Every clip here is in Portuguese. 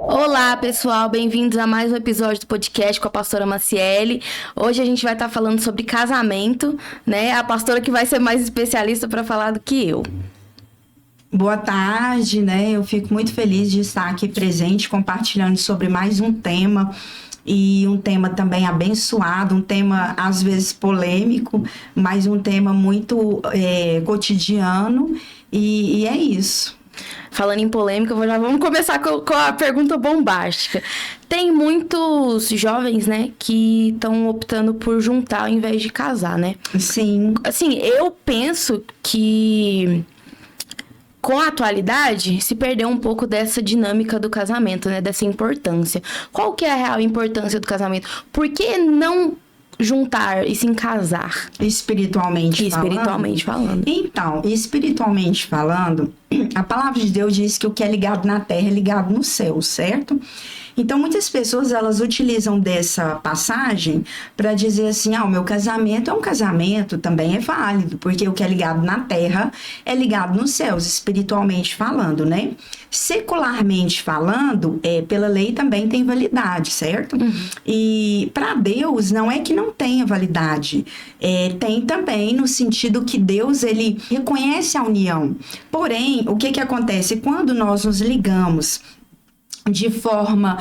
Olá, pessoal, bem-vindos a mais um episódio do podcast com a pastora Maciele. Hoje a gente vai estar falando sobre casamento, né? A pastora que vai ser mais especialista para falar do que eu. Boa tarde, né? Eu fico muito feliz de estar aqui presente, compartilhando sobre mais um tema, e um tema também abençoado, um tema às vezes polêmico, mas um tema muito cotidiano, e é isso. Falando em polêmica, já vamos começar com a pergunta bombástica. Tem muitos jovens, né, que estão optando por juntar ao invés de casar, né? Sim. Assim, eu penso que com a atualidade se perdeu um pouco dessa dinâmica do casamento, né, dessa importância. Qual que é a real importância do casamento? Por que não juntar e se casar? Espiritualmente falando. Então, espiritualmente falando, a palavra de Deus diz que o que é ligado na terra é ligado no céu, certo? Então, muitas pessoas, elas utilizam dessa passagem para dizer assim, o meu casamento é um casamento, também é válido, porque o que é ligado na terra é ligado nos céus, espiritualmente falando, né? Secularmente falando, pela lei também tem validade, certo? Uhum. E para Deus, não é que não tenha validade, tem também no sentido que Deus, ele reconhece a união. Porém, o que acontece? Quando nós nos ligamos de forma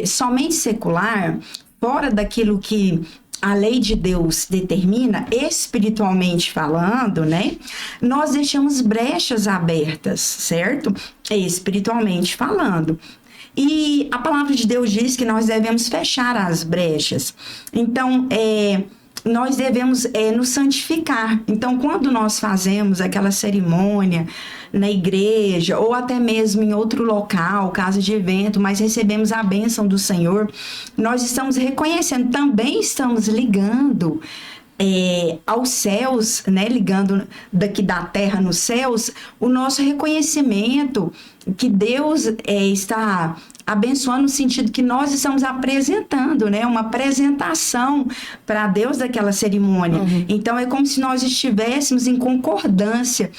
somente secular, fora daquilo que a lei de Deus determina, espiritualmente falando, né? Nós deixamos brechas abertas, certo? Espiritualmente falando. E a palavra de Deus diz que nós devemos fechar as brechas. Então, nós devemos nos santificar. Então, quando nós fazemos aquela cerimônia na igreja ou até mesmo em outro local, casa de evento, mas recebemos a bênção do Senhor, nós estamos reconhecendo, também estamos ligando aos céus, né, ligando daqui da terra nos céus, o nosso reconhecimento que Deus está abençoando no sentido que nós estamos apresentando, né, uma apresentação para Deus daquela cerimônia. Uhum. Então, é como se nós estivéssemos em concordância,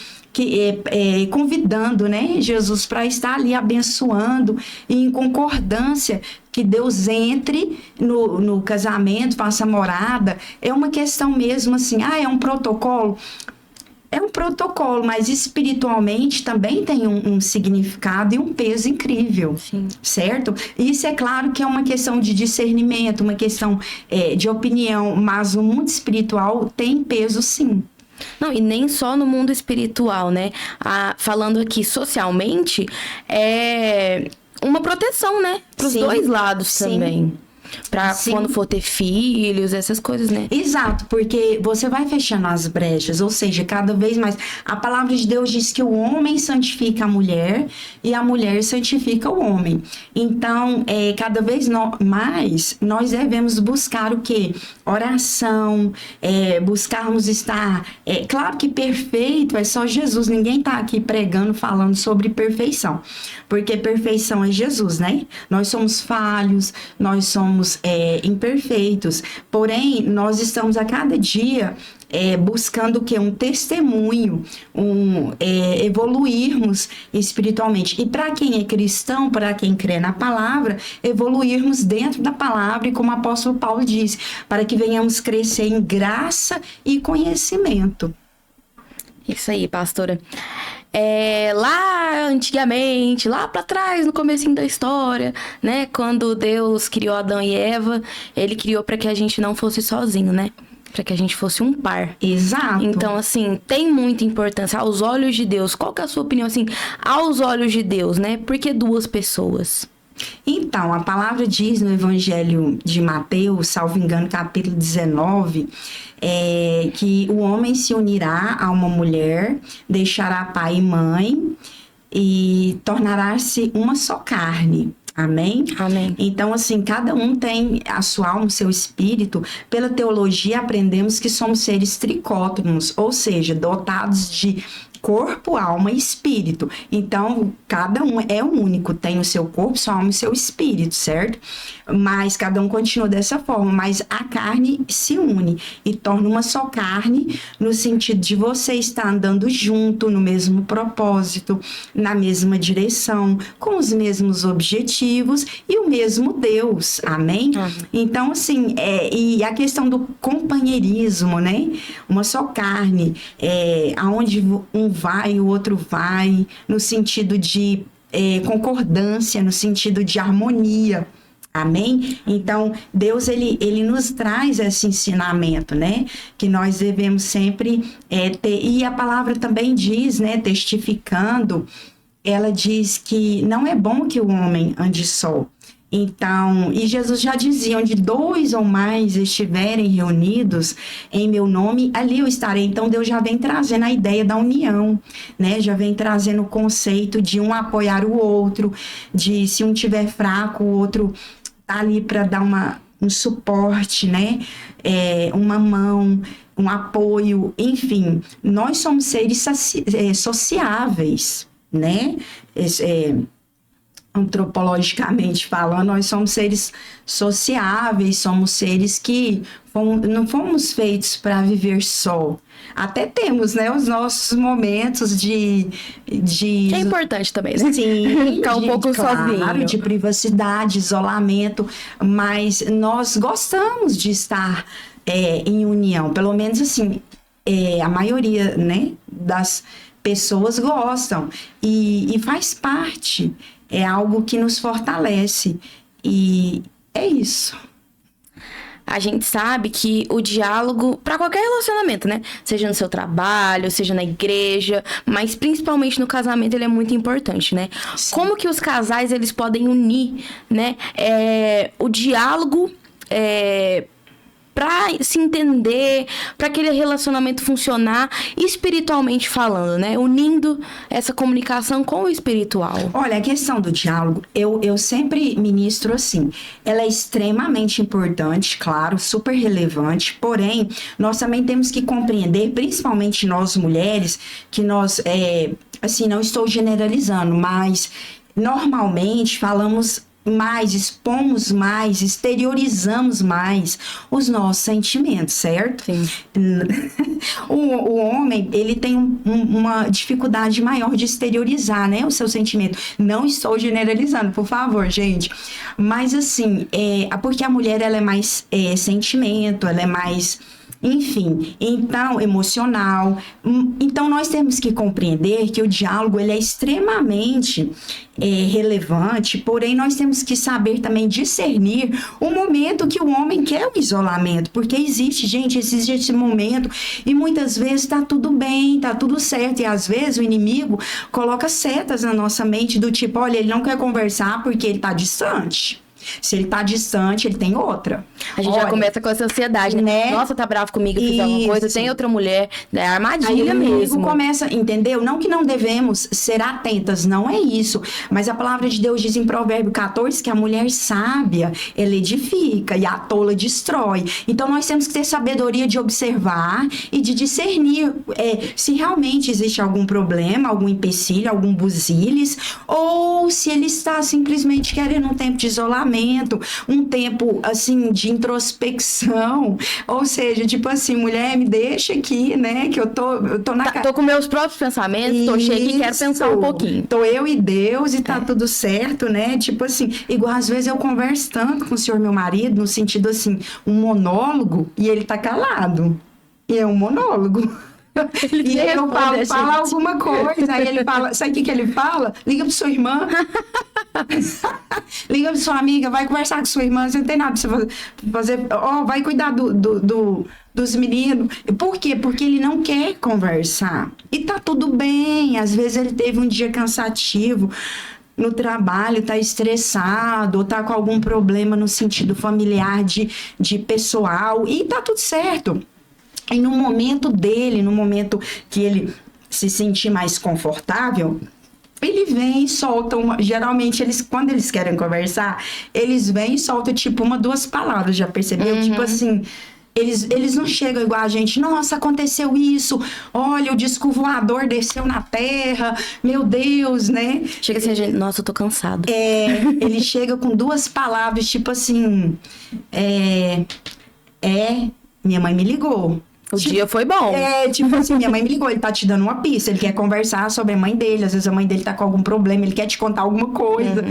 convidando, né, Jesus para estar ali abençoando e em concordância que Deus entre no casamento, faça morada. É uma questão mesmo assim, é um protocolo? É um protocolo, mas espiritualmente também tem um significado e um peso incrível. Sim. Certo? Isso é claro que é uma questão de discernimento, uma questão de opinião, mas o mundo espiritual tem peso, sim. Não, e nem só no mundo espiritual, né? Falando aqui socialmente, é uma proteção, né? Para os dois lados. Sim. Também. Pra quando for ter filhos, essas coisas, né? Exato, porque você vai fechando as brechas, ou seja, cada vez mais. A palavra de Deus diz que o homem santifica a mulher e a mulher santifica o homem. Então, cada vez mais nós devemos buscar o quê? Oração, buscarmos estar... claro que perfeito é só Jesus, ninguém tá aqui pregando, falando sobre perfeição, porque perfeição é Jesus, né? Nós somos falhos, nós somos imperfeitos, porém nós estamos a cada dia buscando o quê? Um testemunho, evoluirmos espiritualmente. E para quem é cristão, para quem crê na palavra, evoluirmos dentro da palavra, e como o apóstolo Paulo diz, para que venhamos crescer em graça e conhecimento. Isso aí, pastora. Lá antigamente, lá para trás, no comecinho da história, né? Quando Deus criou Adão e Eva, ele criou para que a gente não fosse sozinho, né? Para que a gente fosse um par. Exato. Então, assim, tem muita importância aos olhos de Deus. Qual que é a sua opinião, assim, aos olhos de Deus, né? Por que duas pessoas? Então, a palavra diz no Evangelho de Mateus, salvo engano, capítulo 19, que o homem se unirá a uma mulher, deixará pai e mãe e tornará-se uma só carne. Amém? Amém. Então, assim, cada um tem a sua alma, o seu espírito. Pela teologia, aprendemos que somos seres tricótomos, ou seja, dotados de corpo, alma e espírito. Então, cada um é único, tem o seu corpo, sua alma e seu espírito, certo? Mas cada um continua dessa forma, mas a carne se une e torna uma só carne, no sentido de você estar andando junto, no mesmo propósito, na mesma direção, com os mesmos objetivos e o mesmo Deus, amém? Então, assim, e a questão do companheirismo, né? Uma só carne, aonde um vai, o outro vai, no sentido de concordância, no sentido de harmonia. Amém? Então, Deus, ele nos traz esse ensinamento, né? Que nós devemos sempre ter. E a palavra também diz, né? Testificando, ela diz que não é bom que o homem ande só. Então, e Jesus já dizia, onde 2 ou mais estiverem reunidos em meu nome, ali eu estarei. Então, Deus já vem trazendo a ideia da união, né? Já vem trazendo o conceito de um apoiar o outro, de se um tiver fraco, o outro tá ali para dar um suporte, né? Uma mão, um apoio, enfim. Nós somos seres sociáveis, né? Antropologicamente falando, nós somos seres sociáveis, somos seres que não fomos feitos para viver só. Até temos, né, os nossos momentos de... Que é importante também, né? Sim. Ficar um pouco claro, sozinho. de privacidade, isolamento, mas nós gostamos de estar em união. Pelo menos, assim, a maioria, né, das pessoas gostam. E faz parte. É algo que nos fortalece. E é isso. A gente sabe que o diálogo, para qualquer relacionamento, né? Seja no seu trabalho, seja na igreja, mas principalmente no casamento, ele é muito importante, né? Sim. Como que os casais, eles podem unir, né? O diálogo, para se entender, para aquele relacionamento funcionar espiritualmente falando, né? Unindo essa comunicação com o espiritual. Olha, a questão do diálogo, eu sempre ministro assim, ela é extremamente importante, claro, super relevante, porém, nós também temos que compreender, principalmente nós mulheres, que nós, assim, não estou generalizando, mas normalmente falamos mais, expomos mais, exteriorizamos mais os nossos sentimentos, certo? Sim. O homem, ele tem uma dificuldade maior de exteriorizar, né, o seu sentimento. Não estou generalizando, por favor, gente. Mas, assim, porque a mulher, ela é mais sentimento, ela é mais... Enfim, então, emocional. Então, nós temos que compreender que o diálogo, ele é extremamente relevante, porém, nós temos que saber também discernir o momento que o homem quer o isolamento, porque existe esse momento, e muitas vezes tá tudo bem, tá tudo certo, e às vezes o inimigo coloca setas na nossa mente do tipo, olha, ele não quer conversar porque ele tá distante. Se ele tá distante, ele tem outra. A gente já começa com essa ansiedade, né? Nossa, tá bravo comigo, fiz alguma coisa, tem outra mulher, é armadilha mesmo. Começa, entendeu? Não que não devemos ser atentas, não é isso. Mas a palavra de Deus diz em Provérbio 14 que a mulher sábia, ela edifica e a tola destrói. Então, nós temos que ter sabedoria de observar e de discernir se realmente existe algum problema, algum empecilho, algum busilis, ou se ele está simplesmente querendo um tempo de isolamento, um tempo, assim, de introspecção, ou seja, tipo assim, mulher, me deixa aqui, né, que eu tô na... Tô com meus próprios pensamentos, tô cheia e quero pensar um pouquinho. Tô eu e Deus e tá tudo certo, né, tipo assim, igual às vezes eu converso tanto com o senhor, meu marido, no sentido assim, um monólogo, e ele tá calado, e é um monólogo. E aí eu falo alguma coisa, aí ele fala, sabe o que ele fala? Liga pra sua irmã, liga pra sua amiga, vai conversar com sua irmã, você não tem nada pra você fazer, vai cuidar dos meninos. Por quê? Porque ele não quer conversar. E tá tudo bem, às vezes ele teve um dia cansativo no trabalho, tá estressado, ou tá com algum problema no sentido familiar, de pessoal, e tá tudo certo. E no momento dele, no momento que ele se sentir mais confortável, ele vem e solta geralmente, quando eles querem conversar, eles vêm e soltam tipo 1, 2 palavras, já percebeu? Tipo assim, Eles não chegam igual a gente, nossa, aconteceu isso, olha, o disco voador desceu na Terra, meu Deus, né? Chega assim, nossa, eu tô cansado. Ele chega com 2 palavras, tipo assim, minha mãe me ligou. O dia foi bom. Tipo assim, minha mãe me ligou, ele tá te dando uma pista, ele quer conversar sobre a mãe dele, às vezes a mãe dele tá com algum problema, ele quer te contar alguma coisa,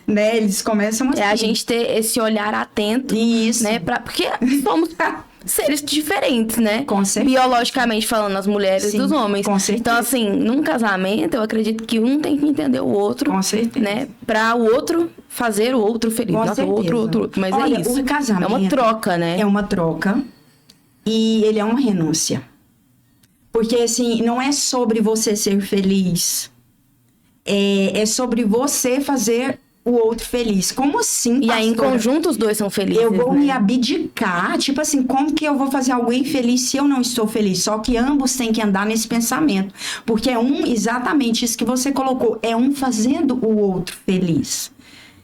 né? Eles começam assim. É a gente ter esse olhar atento. Isso. Né? Porque somos seres diferentes, né? Com certeza. Biologicamente falando, as mulheres e os homens. Com certeza. Então, assim, num casamento, eu acredito que um tem que entender o outro. Com certeza. Né? Pra o outro fazer o outro feliz. Com Nossa, certeza. o outro. Mas olha, é isso. O casamento é uma troca, né? É uma troca. E ele é uma renúncia. Porque, assim, não é sobre você ser feliz. É sobre você fazer o outro feliz. Como assim, E aí, em pastora? conjunto, os dois são felizes. Eu vou né? me abdicar. Tipo assim, como que eu vou fazer alguém feliz se eu não estou feliz? Só que ambos têm que andar nesse pensamento. Porque é exatamente isso que você colocou. É um fazendo o outro feliz.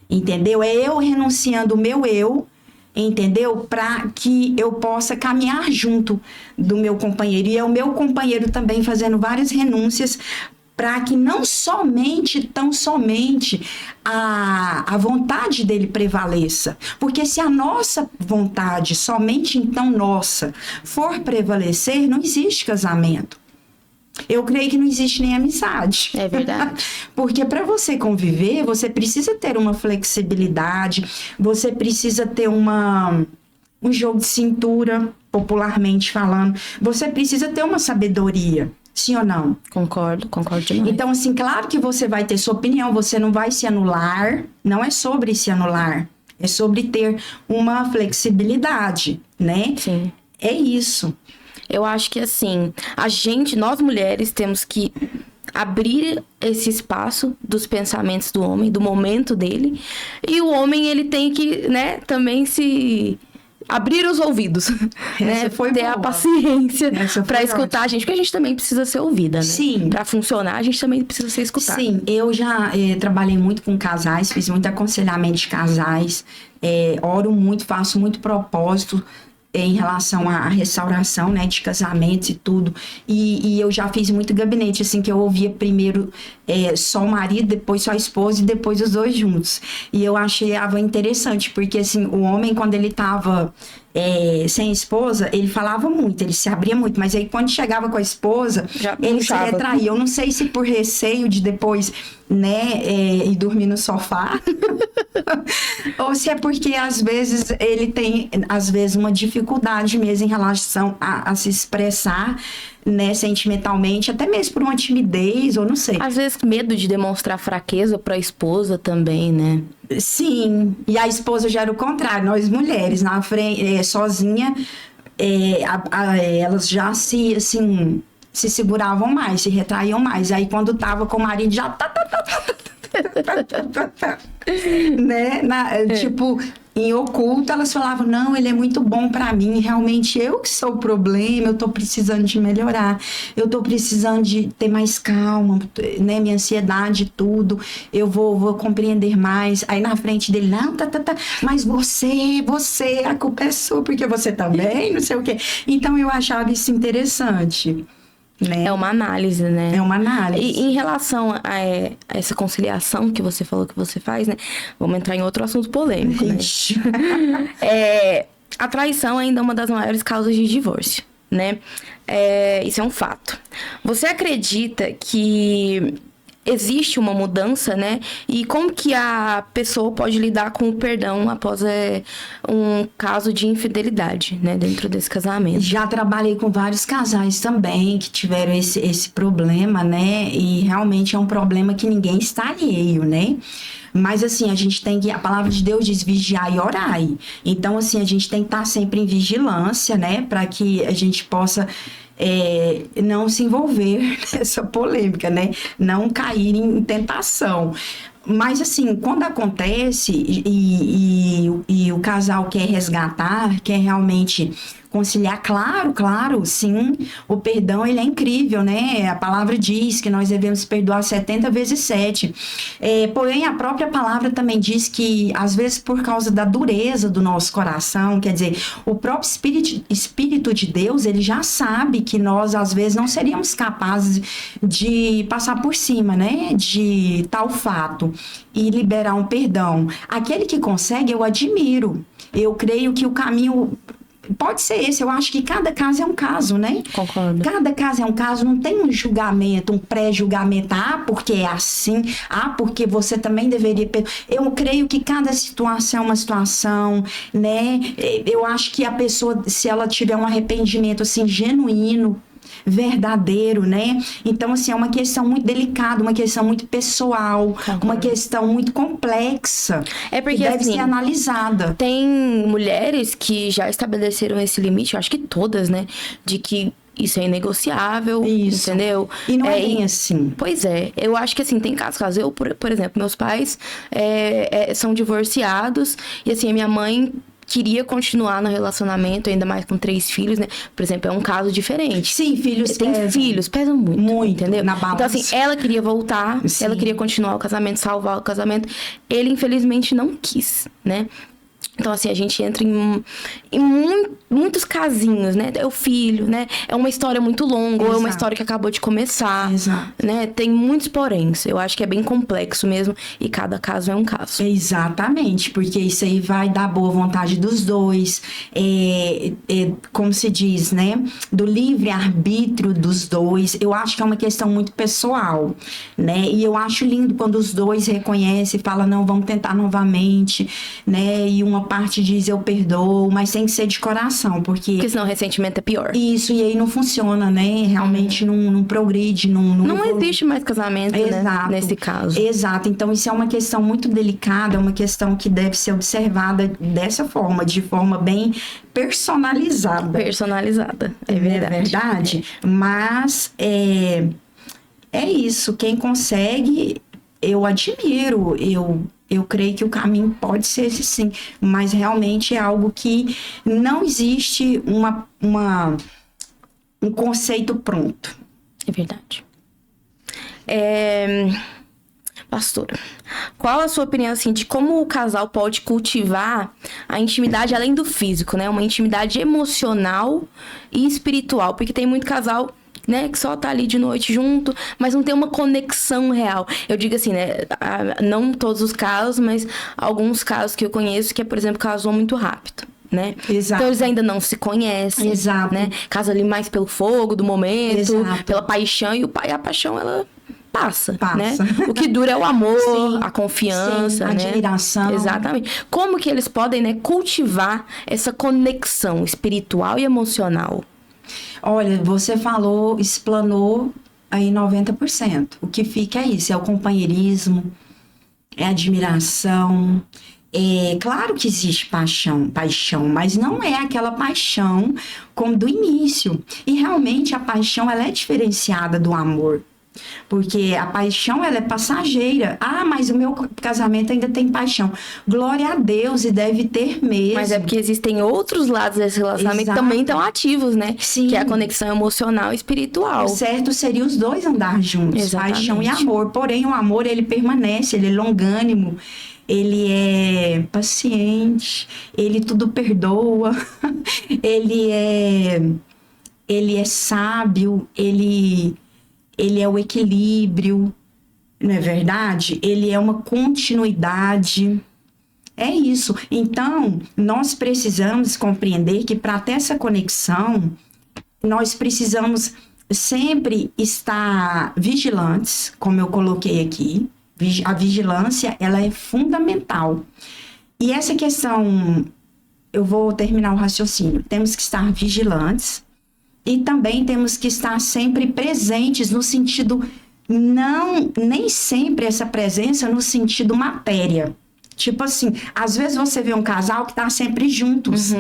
Entendeu? É eu renunciando o meu eu, entendeu? Para que eu possa caminhar junto do meu companheiro. E é o meu companheiro também fazendo várias renúncias para que não somente, tão somente, a vontade dele prevaleça. Porque se a nossa vontade, somente então nossa, for prevalecer, não existe casamento. Eu creio que não existe nem amizade. É verdade. Porque para você conviver, você precisa ter uma flexibilidade, você precisa ter um jogo de cintura, popularmente falando. Você precisa ter uma sabedoria. Sim ou não? Concordo demais. Então, assim, claro que você vai ter sua opinião, você não vai se anular. Não é sobre se anular. É sobre ter uma flexibilidade, né? Sim. É isso. Eu acho que assim, nós mulheres temos que abrir esse espaço dos pensamentos do homem, do momento dele. E o homem, ele tem que, né, também se abrir os ouvidos, né? Foi ter boa. a paciência para escutar ótima. a gente, porque a gente também precisa ser ouvida, né? Sim. Para funcionar, a gente também precisa ser escutada. Sim, eu já trabalhei muito com casais, fiz muito aconselhamento de casais, oro muito, faço muito propósito em relação à restauração, né, de casamentos e tudo, e eu já fiz muito gabinete, assim, que eu ouvia primeiro só o marido, depois só a esposa e depois os dois juntos, e eu achava interessante, porque, assim, o homem, quando ele tava sem esposa, ele falava muito, ele se abria muito, mas aí quando chegava com a esposa, ele se retraía. Eu não sei se por receio de depois, né, ir dormir no sofá, ou se é porque às vezes ele tem, às vezes, uma dificuldade mesmo em relação a se expressar, né, sentimentalmente, até mesmo por uma timidez, ou não sei. Às vezes medo de demonstrar fraqueza para a esposa também, né? Sim, e a esposa já era o contrário, nós mulheres, na frente, sozinha, elas já se seguravam mais, se retraíam mais. Aí quando tava com o marido já né? Tipo, em oculto, elas falavam, não, ele é muito bom pra mim, realmente eu que sou o problema, eu tô precisando de melhorar, eu tô precisando de ter mais calma, né, minha ansiedade e tudo, eu vou compreender mais. Aí na frente dele, não, mas você, a culpa é sua, porque você também, não sei o quê. Então eu achava isso interessante. Né? É uma análise, né? É uma análise. E em relação a essa conciliação que você falou que você faz, né? Vamos entrar em outro assunto polêmico, né? A traição ainda é uma das maiores causas de divórcio, né? Isso é um fato. Você acredita que existe uma mudança, né? E como que a pessoa pode lidar com o perdão após um caso de infidelidade, né? Dentro desse casamento. Já trabalhei com vários casais também que tiveram esse problema, né? E realmente é um problema que ninguém está alheio, né? Mas, assim, a gente tem que... A palavra de Deus diz vigiar e orai. Então, assim, a gente tem que estar sempre em vigilância, né? Para que a gente possa... não se envolver nessa polêmica, né? Não cair em tentação. Mas, assim, quando acontece e o casal quer resgatar, quer realmente conciliar, claro, sim, o perdão, ele é incrível, né? A palavra diz que nós devemos perdoar 70 vezes 7. Porém, a própria palavra também diz que, às vezes, por causa da dureza do nosso coração, quer dizer, o próprio Espírito de Deus, ele já sabe que nós, às vezes, não seríamos capazes de passar por cima, né? De tal fato e liberar um perdão. Aquele que consegue, eu admiro. Eu creio que o caminho pode ser esse. Eu acho que cada caso é um caso, né? Concordo. Cada caso é um caso, não tem um julgamento, um pré-julgamento. Porque é assim, porque você também deveria... Eu creio que cada situação é uma situação, né? Eu acho que a pessoa, se ela tiver um arrependimento, assim, genuíno, verdadeiro, né? Então, assim, é uma questão muito delicada, uma questão muito pessoal, uma questão muito complexa. Porque, que deve assim, ser analisada. Tem mulheres que já estabeleceram esse limite, eu acho que todas, né? De que isso é inegociável, isso. Entendeu? E não é bem assim. Pois é. Eu acho que, assim, tem casos. Eu, por exemplo, meus pais são divorciados e, assim, a minha mãe queria continuar no relacionamento, ainda mais com 3 filhos, né? Por exemplo, é um caso diferente. Sim, filhos tem filhos, pesam muito. Muito, entendeu? na balança. Então, assim, ela queria voltar, Sim. ela queria continuar o casamento, salvar o casamento. Ele, infelizmente, não quis, né? Então, assim, a gente entra em muitos casinhos, né? É o filho, né? É uma história muito longa, ou é uma história que acabou de começar. Exato. Né? Tem muitos poréns. Eu acho que é bem complexo mesmo, e cada caso é um caso. Exatamente, porque isso aí vai dar boa vontade dos dois, como se diz, né? Do livre-arbítrio dos dois. Eu acho que é uma questão muito pessoal, né? E eu acho lindo quando os dois reconhecem e falam, não, vamos tentar novamente, né? E uma parte diz, eu perdoo, mas tem que ser de coração, porque senão o ressentimento é pior. Isso, e aí não funciona, né? Realmente não progride, não existe mais casamento, Exato. Né? Nesse caso. Exato, então isso é uma questão muito delicada, uma questão que deve ser observada dessa forma, de forma bem personalizada. Personalizada, é verdade. É verdade, mas é isso, quem consegue, eu admiro, eu creio que o caminho pode ser esse sim, mas realmente é algo que não existe um conceito pronto. É verdade. Pastora, qual a sua opinião, assim, de como o casal pode cultivar a intimidade além do físico, né? Uma intimidade emocional e espiritual, porque tem muito casal, né, que só tá ali de noite junto, mas não tem uma conexão real. Eu digo assim, né, não todos os casos, mas alguns casos que eu conheço que, por exemplo, casou muito rápido, né? Exato. Então eles ainda não se conhecem, Exato. né? Casa ali mais pelo fogo do momento, Exato. pela paixão, e a paixão, ela passa, né? Passa. O que dura é o amor, Sim, a confiança, sim, né? admiração. Exatamente. Como que eles podem, né, cultivar essa conexão espiritual e emocional? Olha, você falou, explanou aí 90%. O que fica é isso, é o companheirismo, é a admiração. Claro que existe paixão, mas não é aquela paixão como do início. E realmente a paixão, ela é diferenciada do amor. Porque a paixão, ela é passageira. Mas o meu casamento ainda tem paixão. Glória a Deus, e deve ter mesmo. Mas é porque existem outros lados desse relacionamento que também estão ativos, né? Sim. Que é a conexão emocional e espiritual. O certo seria os dois andar juntos. Exatamente. Paixão e amor. Porém, o amor, ele permanece, ele é longânimo. Ele é paciente, ele tudo perdoa, ele é sábio, ele é o equilíbrio, não é verdade? Ele é uma continuidade. É isso. Então, nós precisamos compreender que para ter essa conexão, nós precisamos sempre estar vigilantes, como eu coloquei aqui. A vigilância, ela é fundamental. E essa questão, eu vou terminar o raciocínio. Temos que estar vigilantes e também temos que estar sempre presentes no sentido, nem sempre essa presença no sentido matéria. Tipo assim, às vezes você vê um casal que está sempre juntos,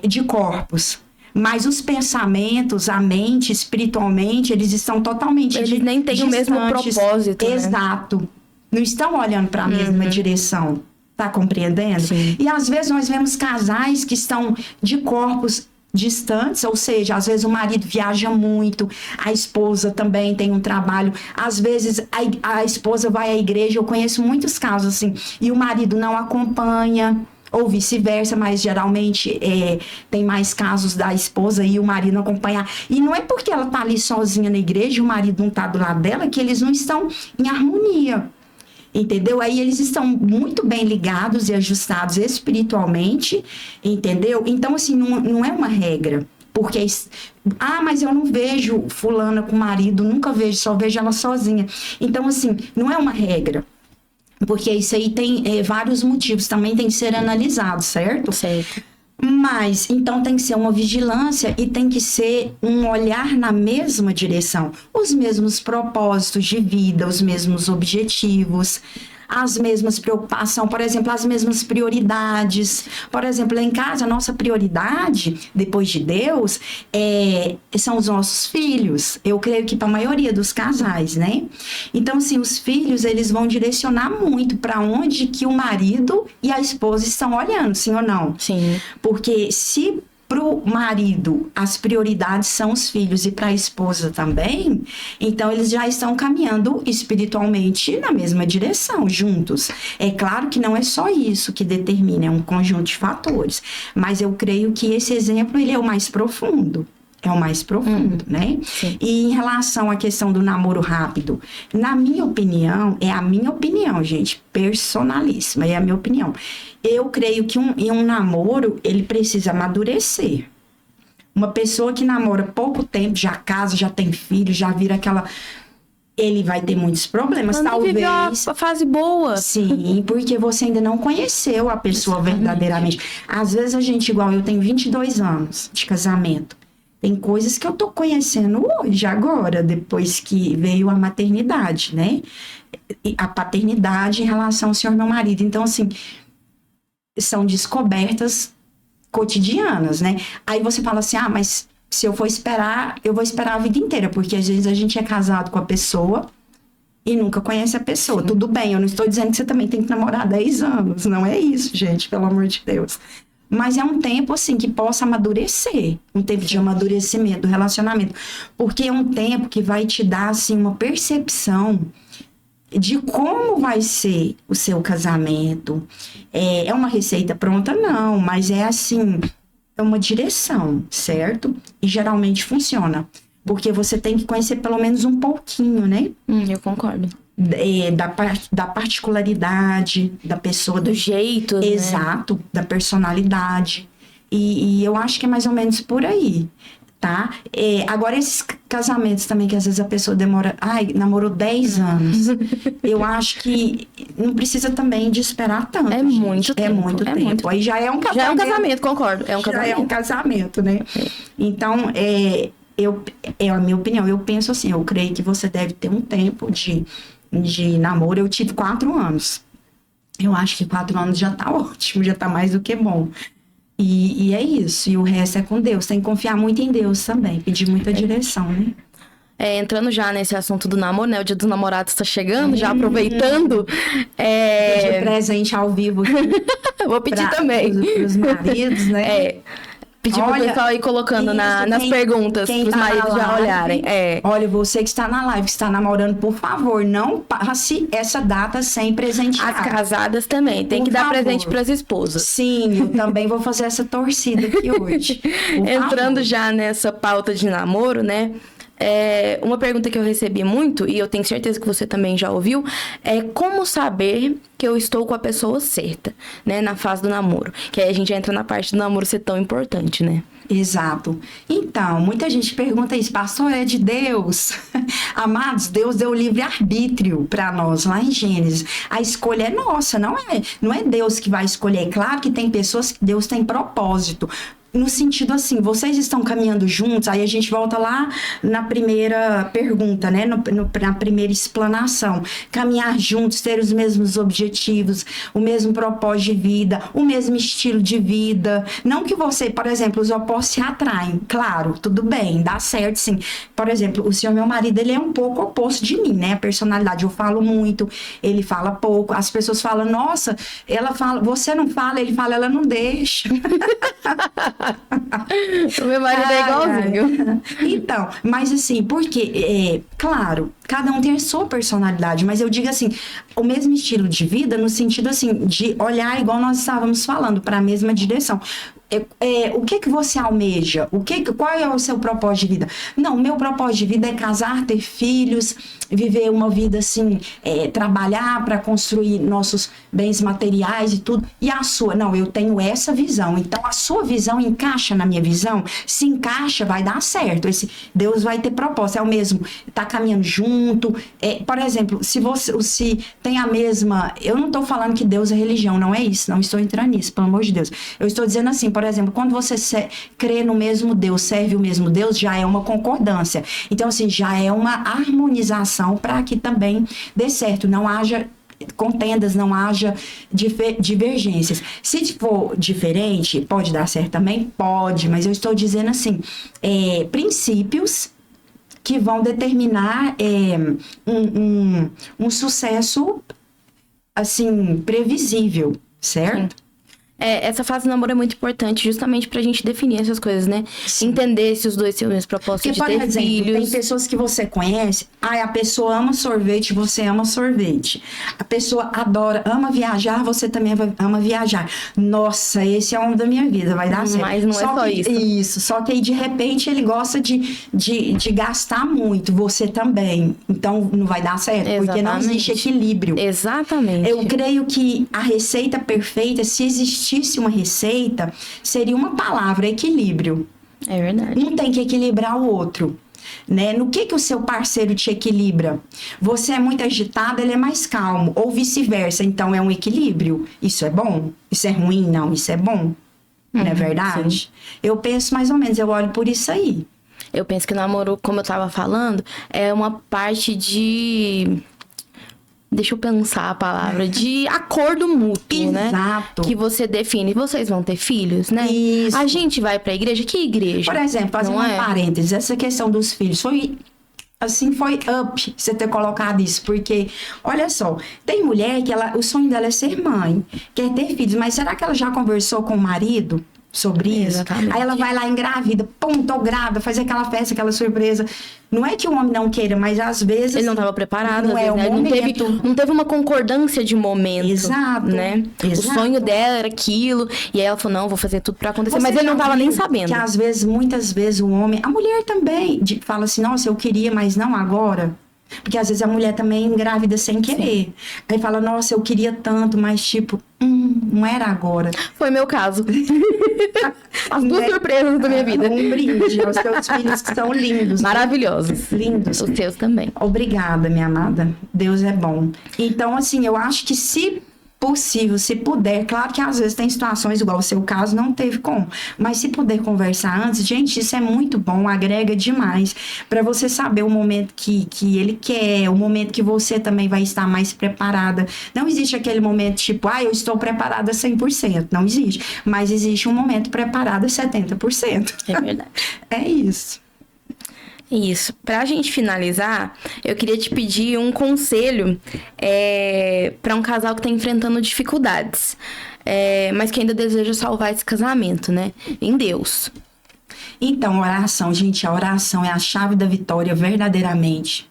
de corpos. Mas os pensamentos, a mente, espiritualmente, eles estão totalmente Eles nem têm o mesmo propósito, né? Exato. não estão olhando para a mesma direção. Tá compreendendo? Sim. E às vezes nós vemos casais que estão de corpos distantes, ou seja, às vezes o marido viaja muito, a esposa também tem um trabalho, às vezes a esposa vai à igreja, eu conheço muitos casos assim, e o marido não acompanha, ou vice-versa, mas geralmente tem mais casos da esposa e o marido não acompanhar. E não é porque ela tá ali sozinha na igreja e o marido não tá do lado dela que eles não estão em harmonia. Entendeu? Aí eles estão muito bem ligados e ajustados espiritualmente, entendeu? Então, assim, não é uma regra. Porque, mas eu não vejo fulana com marido, nunca vejo, só vejo ela sozinha. Então, assim, não é uma regra. Porque isso aí tem vários motivos, também tem que ser analisado, certo? Certo. Mas, então tem que ser uma vigilância e tem que ser um olhar na mesma direção. Os mesmos propósitos de vida, os mesmos objetivos, as mesmas preocupações, por exemplo, as mesmas prioridades. Por exemplo, lá em casa, a nossa prioridade, depois de Deus, são os nossos filhos. Eu creio que para a maioria dos casais, né? Então, assim, os filhos, eles vão direcionar muito para onde que o marido e a esposa estão olhando, sim ou não? Sim. Porque se para o marido as prioridades são os filhos e para a esposa também, então eles já estão caminhando espiritualmente na mesma direção, juntos. É claro que não é só isso que determina, é um conjunto de fatores, mas eu creio que esse exemplo ele é o mais profundo. É o mais profundo, né? Sim. E em relação à questão do namoro rápido, na minha opinião, é a minha opinião, gente, personalíssima, é a minha opinião. Eu creio que um namoro, ele precisa amadurecer. Uma pessoa que namora pouco tempo, já casa, já tem filho, já vira aquela... Ele vai ter muitos problemas, talvez... viveu a fase boa. Sim, porque você ainda não conheceu a pessoa verdadeiramente. Às vezes a gente, igual eu tenho 22 anos de casamento. Tem coisas que eu tô conhecendo hoje, agora, depois que veio a maternidade, né? A paternidade em relação ao senhor meu marido. Então, assim, são descobertas cotidianas, né? Aí você fala assim, mas se eu for esperar, eu vou esperar a vida inteira, porque às vezes a gente é casado com a pessoa e nunca conhece a pessoa. Sim. Tudo bem, eu não estou dizendo que você também tem que namorar 10 anos, não é isso, gente, pelo amor de Deus. Mas é um tempo, assim, que possa amadurecer. Um tempo de amadurecimento do relacionamento. Porque é um tempo que vai te dar, assim, uma percepção de como vai ser o seu casamento. É uma receita pronta? Não. Mas é, assim, é uma direção, certo? E geralmente funciona. Porque você tem que conhecer pelo menos um pouquinho, né? Eu concordo. Da particularidade da pessoa. Do jeito, exato, né? Da personalidade. E eu acho que é mais ou menos por aí, tá? Agora, esses casamentos também, que às vezes a pessoa namorou 10 anos. Eu acho que não precisa também de esperar tanto. É muito tempo. É muito tempo. Aí já é um casamento. Já é um casamento, concordo. Já é um casamento, né? Então, a minha opinião, eu penso assim, eu creio que você deve ter um tempo de namoro. Eu tive 4 anos. Eu acho que 4 anos já tá ótimo, já tá mais do que bom. E é isso. E o resto é com Deus. Tem que confiar muito em Deus também. Pedir muita direção, né? Entrando já nesse assunto do namoro, né? O Dia dos Namorados tá chegando, já aproveitando. Pedir presente ao vivo aqui. Vou pedir também. Pros maridos, né? Pedir pro pessoal ir colocando nas perguntas pros maridos já olharem. Olha, você que está na live, que está namorando, por favor, não passe essa data sem presentear. As casadas também, tem que dar presente pras esposas. Sim, eu também vou fazer essa torcida aqui hoje. Entrando já nessa pauta de namoro, né? Uma pergunta que eu recebi muito, e eu tenho certeza que você também já ouviu, é como saber que eu estou com a pessoa certa, né, na fase do namoro. Que aí a gente entra na parte do namoro ser tão importante, né? Exato. Então, muita gente pergunta isso, pastor, é de Deus? Amados, Deus deu livre-arbítrio para nós, lá em Gênesis. A escolha é nossa, não é Deus que vai escolher. É claro que tem pessoas que Deus tem propósito. no sentido assim, vocês estão caminhando juntos, aí a gente volta lá na primeira pergunta, né? Na primeira explanação. Caminhar juntos, ter os mesmos objetivos, o mesmo propósito de vida, o mesmo estilo de vida. Não que você, por exemplo, os opostos se atraem. Claro, tudo bem, dá certo, sim. Por exemplo, o senhor, meu marido, ele é um pouco oposto de mim, né? A personalidade, eu falo muito, ele fala pouco. As pessoas falam, nossa, ela fala, você não fala, ele fala, ela não deixa. O meu marido é igualzinho. Então, mas assim, porque, claro, cada um tem a sua personalidade, mas eu digo assim, o mesmo estilo de vida, no sentido assim, de olhar igual nós estávamos falando, para a mesma direção. O que você almeja? Qual é o seu propósito de vida? Não, meu propósito de vida é casar, ter filhos, viver uma vida assim, trabalhar para construir nossos bens materiais e tudo. E a sua? Não, eu tenho essa visão. Então, a sua visão encaixa na minha visão? Se encaixa, vai dar certo. Deus vai ter propósito. É o mesmo, tá caminhando junto. Por exemplo, se tem a mesma... Eu não estou falando que Deus é religião, não é isso. Não estou entrando nisso, pelo amor de Deus. Eu estou dizendo assim, por exemplo, quando você crê no mesmo Deus, serve o mesmo Deus, já é uma concordância. Então, assim, já é uma harmonização para que também dê certo, não haja contendas, não haja divergências. Se for diferente, pode dar certo também? Pode, mas eu estou dizendo assim, princípios que vão determinar um sucesso, assim, previsível, certo? Sim. Essa fase do namoro é muito importante justamente pra gente definir essas coisas, né? Sim. Entender se os dois têm o mesmo propósito de ter filhos. Tem pessoas que você conhece, a pessoa ama sorvete, você ama sorvete. A pessoa ama viajar, você também ama viajar. Nossa, esse é o homem da minha vida, vai dar certo. Mas não é só isso. Isso, só que aí de repente ele gosta de gastar muito, você também. Então não vai dar certo, Exatamente. Porque não existe equilíbrio. Exatamente. Eu creio que a receita perfeita, se existisse uma receita, seria uma palavra, equilíbrio. É verdade. Um tem que equilibrar o outro, né? No que o seu parceiro te equilibra? Você é muito agitado, ele é mais calmo, ou vice-versa. Então é um equilíbrio. Isso é bom? Isso é ruim? Não, isso é bom. Não é verdade? Sim. Eu penso mais ou menos, eu olho por isso aí. Eu penso que o namoro, como eu tava falando, é uma parte de... Deixa eu pensar a palavra, de acordo mútuo, né? Exato. Que você define. Vocês vão ter filhos, né? Isso. A gente vai pra igreja? Que igreja? Por exemplo, fazendo um parênteses, essa questão dos filhos foi up você ter colocado isso, porque, olha só, tem mulher que o sonho dela é ser mãe, quer ter filhos, mas será que ela já conversou com o marido sobre isso? Exatamente. Aí ela vai lá engravida, tô grávida, faz aquela festa, aquela surpresa. Não é que o homem não queira, mas às vezes... Ele não estava preparado, não às vezes, é o momento. Não teve uma concordância de momento. Exato. Né? Exato. O sonho dela era aquilo, e aí ela falou, não, vou fazer tudo pra acontecer, mas ele não estava nem sabendo. Que às vezes, muitas vezes o homem, a mulher também, fala assim, nossa, eu queria, mas não agora. Porque às vezes a mulher também engravida sem querer. Sim. Aí fala, nossa, eu queria tanto, mas tipo, não era agora. Foi meu caso. As duas surpresas da minha vida. Um brinde aos teus filhos que são lindos. Maravilhosos. Lindos. Os teus também. Obrigada, minha amada. Deus é bom. Então, assim, eu acho que se possível, se puder, claro que às vezes tem situações igual o seu caso, não teve como, mas se puder conversar antes, gente, isso é muito bom, agrega demais, para você saber o momento que ele quer, o momento que você também vai estar mais preparada. Não existe aquele momento tipo, eu estou preparada 100%, não existe, mas existe um momento preparada 70%. É verdade. É isso. Isso. Pra gente finalizar, eu queria te pedir um conselho para um casal que tá enfrentando dificuldades, mas que ainda deseja salvar esse casamento, né? Em Deus. Então, oração, gente, a oração é a chave da vitória verdadeiramente.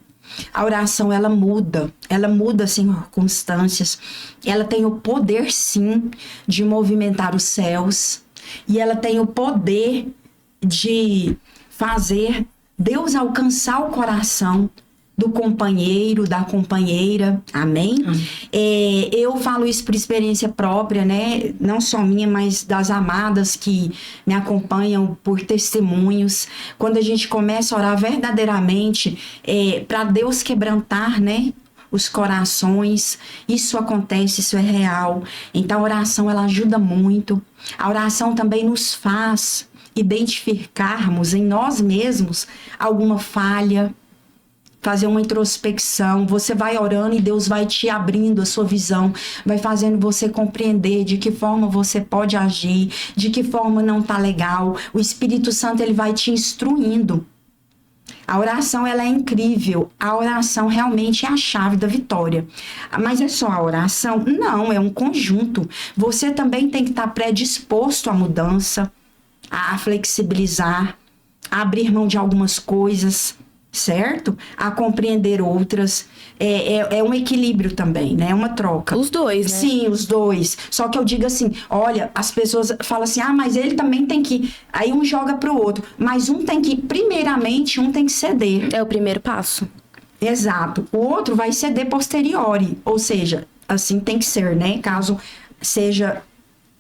A oração, ela muda circunstâncias. Ela tem o poder, sim, de movimentar os céus. E ela tem o poder de fazer Deus alcançar o coração do companheiro, da companheira. Amém? Eu falo isso por experiência própria, né? Não só minha, mas das amadas que me acompanham por testemunhos. Quando a gente começa a orar verdadeiramente, para Deus quebrantar, né? os corações. Isso acontece, isso é real. Então, a oração, ela ajuda muito. A oração também nos faz identificarmos em nós mesmos alguma falha, fazer uma introspecção. Você vai orando e Deus vai te abrindo a sua visão, vai fazendo você compreender de que forma você pode agir, de que forma não tá legal. O Espírito Santo, ele vai te instruindo. A oração, ela é incrível. A oração realmente é a chave da vitória. Mas é só a oração? Não, é um conjunto. Você também tem que estar predisposto à mudança, a flexibilizar, a abrir mão de algumas coisas, certo? A compreender outras. É um equilíbrio também, né? É uma troca. Os dois, né? Sim, os dois. Só que eu digo assim, olha, as pessoas falam assim, mas ele também tem que... Aí um joga pro outro. Mas um tem que, primeiramente, um tem que ceder. É o primeiro passo. Exato. O outro vai ceder posteriori. Ou seja, assim tem que ser, né? Caso seja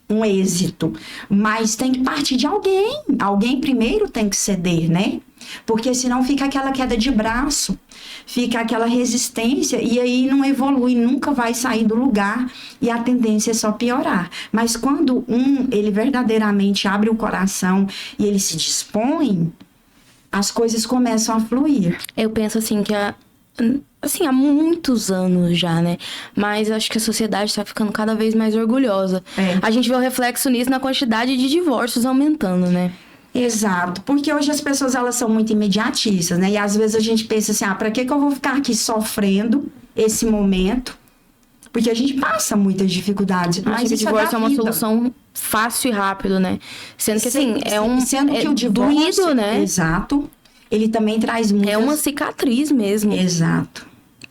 um êxito. Mas tem que partir de alguém. Alguém primeiro tem que ceder, né? Porque senão fica aquela queda de braço, fica aquela resistência e aí não evolui, nunca vai sair do lugar e a tendência é só piorar. Mas quando ele verdadeiramente abre o coração e ele se dispõe, as coisas começam a fluir. Eu penso assim que há muitos anos já, né? Mas acho que a sociedade tá ficando cada vez mais orgulhosa. A gente vê o reflexo nisso na quantidade de divórcios aumentando, né? Exato, porque hoje as pessoas, elas são muito imediatistas, né? E às vezes a gente pensa assim, pra que eu vou ficar aqui sofrendo esse momento? Porque a gente passa muitas dificuldades. Mas o divórcio é uma solução fácil e rápido, né? Sendo que assim, sendo que o divórcio, doído, né? Exato. Ele também traz muitas... É uma cicatriz mesmo. Exato.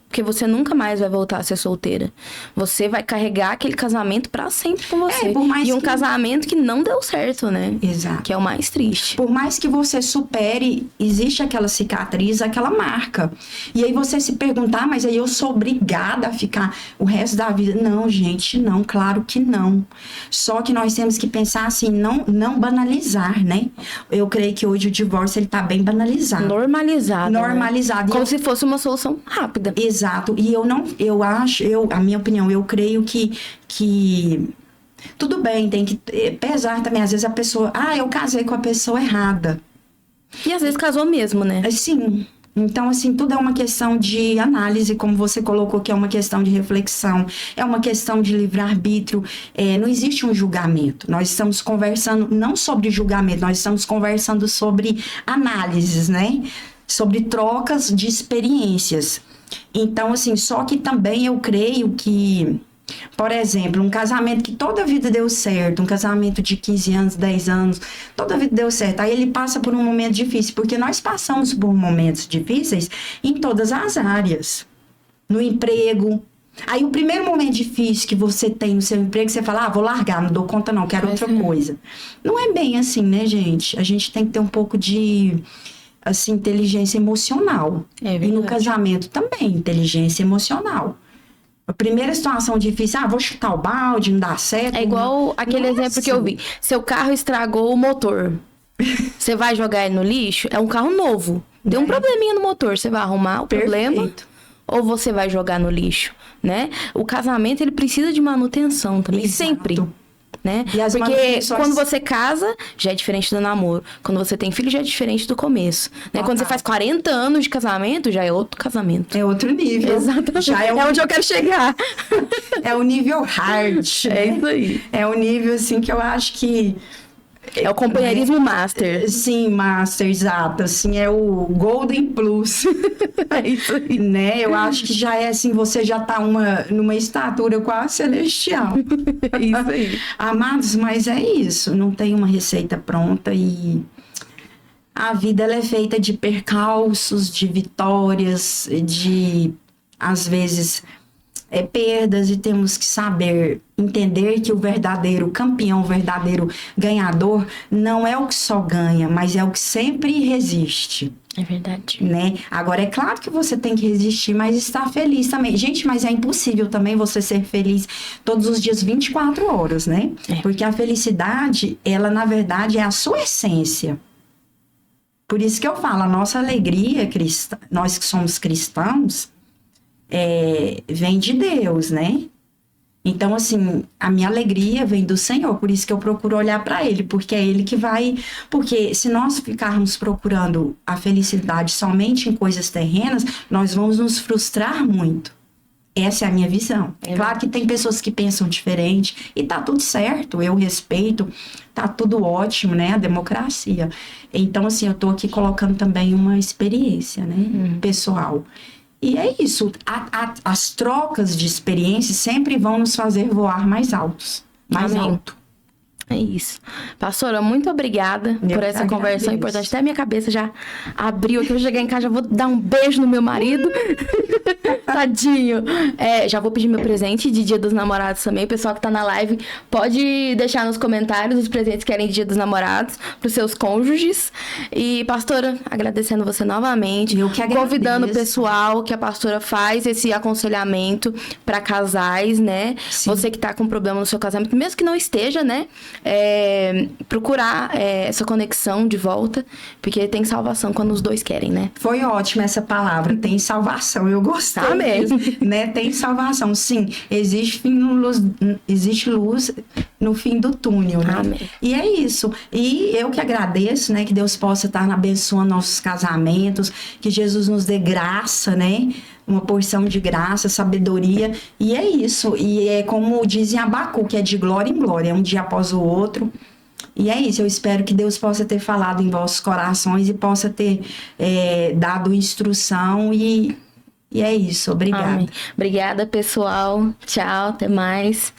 Porque você nunca mais vai voltar a ser solteira. Você vai carregar aquele casamento pra sempre com você. E um casamento que não deu certo, né? Exato. Que é o mais triste. Por mais que você supere, existe aquela cicatriz, aquela marca. E aí você se perguntar, mas aí eu sou obrigada a ficar o resto da vida? Não, gente, não. Claro que não. Só que nós temos que pensar assim, não banalizar, né? Eu creio que hoje o divórcio, ele tá bem banalizado. Normalizado. Normalizado. Né? Como se fosse uma solução rápida. Exato. E a minha opinião, eu creio que tudo bem, tem que pesar também. Às vezes a pessoa, eu casei com a pessoa errada. E às vezes casou mesmo, né? Sim. Então, assim, tudo é uma questão de análise, como você colocou, que é uma questão de reflexão, é uma questão de livre-arbítrio. Não existe um julgamento. Nós estamos conversando não sobre julgamento, nós estamos conversando sobre análises, né? Sobre trocas de experiências. Então, assim, só que também eu creio que, por exemplo, um casamento que toda a vida deu certo, um casamento de 15 anos, 10 anos, toda a vida deu certo, aí ele passa por um momento difícil, porque nós passamos por momentos difíceis em todas as áreas. No emprego. Aí o primeiro momento difícil que você tem no seu emprego, você fala, vou largar, não dou conta não, quero outra coisa. Não é bem assim, né, gente? A gente tem que ter um pouco de... assim, inteligência emocional. E no casamento também, inteligência emocional. A primeira situação difícil, vou chutar o balde, não dá certo. É igual aquele exemplo que eu vi. Seu carro estragou o motor. Você vai jogar ele no lixo? É um carro novo. Deu um probleminha no motor. Você vai arrumar o problema? Ou você vai jogar no lixo, né? O casamento, ele precisa de manutenção também. Exato. Sempre. Né? Porque quando você casa, já é diferente do namoro. Quando você tem filho, já é diferente do começo. Né? Quando você faz 40 anos de casamento, já é outro casamento. É outro nível. Exatamente. Já é onde eu quero chegar. É o nível hard. É isso aí. É o nível, assim, que eu acho que... É o companheirismo master. Sim, master, exato. Assim, é o Golden Plus. É isso aí. Né? Eu acho que já é assim, você já tá numa estatura quase celestial. É isso aí. Amados, mas é isso. Não tem uma receita pronta e a vida, ela é feita de percalços, de vitórias, de, às vezes... perdas, e temos que saber entender que o verdadeiro campeão, o verdadeiro ganhador não é o que só ganha, mas é o que sempre resiste. É verdade. Né? Agora, é claro que você tem que resistir, mas estar feliz também. Gente, mas é impossível também você ser feliz todos os dias, 24 horas, né? Porque a felicidade, ela, na verdade, é a sua essência. Por isso que eu falo, a nossa alegria cristã, nós que somos cristãos, vem de Deus, né? Então, assim, a minha alegria vem do Senhor, por isso que eu procuro olhar para Ele, porque é Ele que vai... Porque se nós ficarmos procurando a felicidade somente em coisas terrenas, nós vamos nos frustrar muito. Essa é a minha visão. Claro que tem pessoas que pensam diferente, e tá tudo certo, eu respeito, tá tudo ótimo, né? A democracia. Então, assim, eu tô aqui colocando também uma experiência, né? Pessoal. E é isso, as trocas de experiências sempre vão nos fazer voar mais altos, mais Amém. alto. É isso. Pastora, muito obrigada por essa conversa importante. Até a minha cabeça já abriu aqui. Eu cheguei em casa, já vou dar um beijo no meu marido. Tadinho. Já vou pedir meu presente de Dia dos Namorados também. O pessoal que tá na live pode deixar nos comentários os presentes que querem de Dia dos Namorados pros seus cônjuges. E, pastora, agradecendo você novamente. Eu que agradeço. Convidando o pessoal que a pastora faz esse aconselhamento para casais, né? Sim. Você que tá com problema no seu casamento, mesmo que não esteja, né? Procurar essa conexão de volta, porque tem salvação quando os dois querem, né? Foi ótima essa palavra, tem salvação, eu gostei. Amém. Disso, né? Tem salvação, sim, existe luz no fim do túnel, né? Amém. E é isso, e eu que agradeço, né, que Deus possa estar abençoando nossos casamentos, que Jesus nos dê graça, né? Uma porção de graça, sabedoria, e é isso. E é como dizem Abacuque, que é de glória em glória, um dia após o outro. E é isso, eu espero que Deus possa ter falado em vossos corações e possa ter dado instrução e é isso. Obrigada. Amém. Obrigada, pessoal. Tchau, até mais.